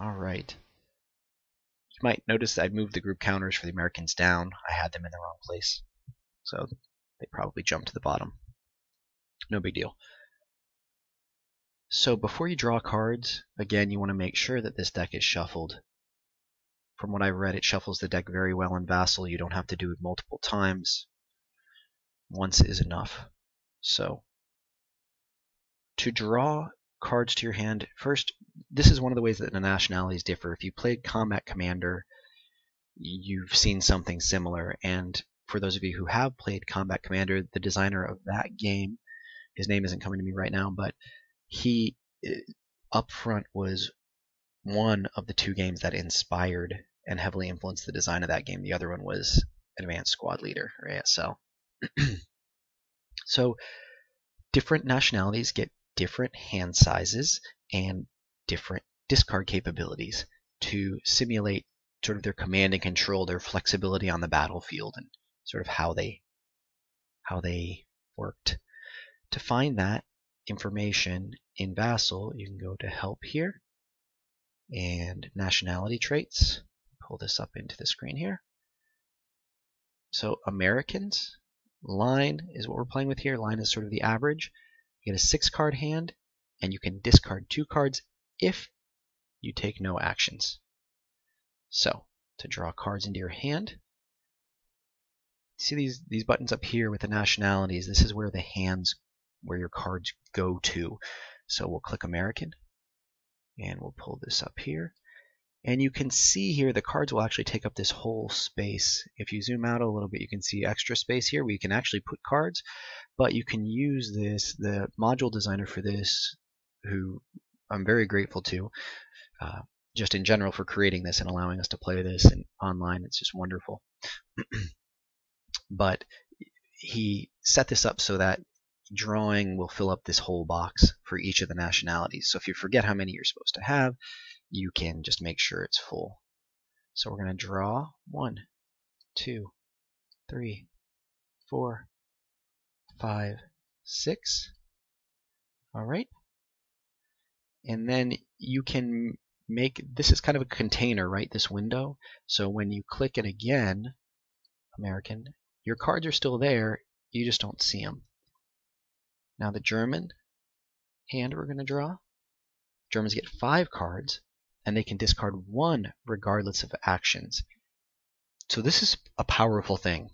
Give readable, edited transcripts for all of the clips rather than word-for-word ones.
Alright. You might notice that I moved the group counters for the Americans down. I had them in the wrong place. So they probably jumped to the bottom. No big deal. So before you draw cards, again, you want to make sure that this deck is shuffled. From what I've read, it shuffles the deck very well in Vassal. You don't have to do it multiple times. Once is enough. So to draw cards to your hand, first, this is one of the ways that the nationalities differ. If you played Combat Commander, you've seen something similar. And for those of you who have played Combat Commander, the designer of that game, his name isn't coming to me right now, but he up front was one of the two games that inspired and heavily influenced the design of that game. The other one was Advanced Squad Leader, or ASL. So different nationalities get different hand sizes and different discard capabilities to simulate sort of their command and control, their flexibility on the battlefield, and sort of how they worked. To find that information in Vassal, you can go to Help here and Nationality Traits. Pull this up into the screen here. So Americans, line is what we're playing with here. Line is sort of the average. You get a 6-card hand, and you can discard 2 cards if you take no actions. So to draw cards into your hand, see these buttons up here with the nationalities. This is where the hands, where your cards go to. So we'll click American, and we'll pull this up here. And you can see here the cards will actually take up this whole space. If you zoom out a little bit, you can see extra space here where you can actually put cards, but you can use this. The module designer for this, who I'm very grateful to, just in general for creating this and allowing us to play this and online. It's just wonderful. But he set this up so that drawing will fill up this whole box for each of the nationalities. So if you forget how many you're supposed to have, you can just make sure it's full. So we're going to draw 1, 2, 3, 4, 5, 6. All right. And then you can make, this is kind of a container, right? This window. So when you click it again, American, your cards are still there. You just don't see them. Now the German hand we're going to draw. Germans get 5 cards, and they can discard 1 regardless of actions. So this is a powerful thing.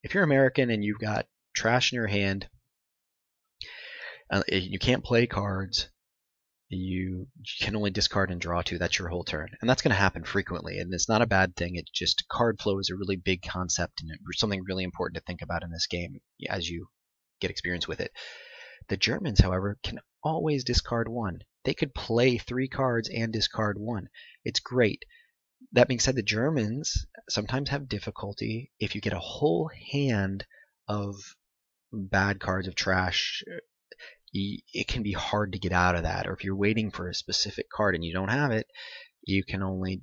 If you're American and you've got trash in your hand, you can't play cards, you can only discard and draw 2. That's your whole turn. And that's going to happen frequently, and it's not a bad thing. It's just card flow is a really big concept and something really important to think about in this game as you get experience with it. The Germans, however, can always discard 1. They could play 3 cards and discard 1. It's great. That being said, the Germans sometimes have difficulty if you get a whole hand of bad cards, of trash. It can be hard to get out of that. Or if you're waiting for a specific card and you don't have it, you can only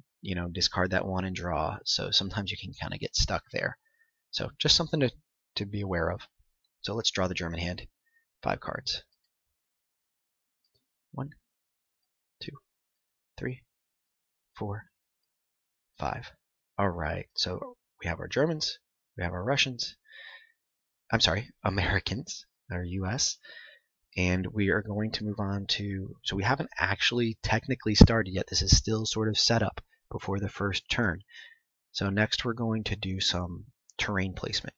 discard that 1 and draw. So sometimes you can kind of get stuck there. So just something to be aware of. So let's draw the German hand. 5 cards. 1, 2, 3, 4, 5. All right, so we have our Germans, we have our Russians, Americans, or US, and we are going to move on to, so we haven't actually technically started yet. This is still sort of set up before the first turn. So next we're going to do some terrain placement.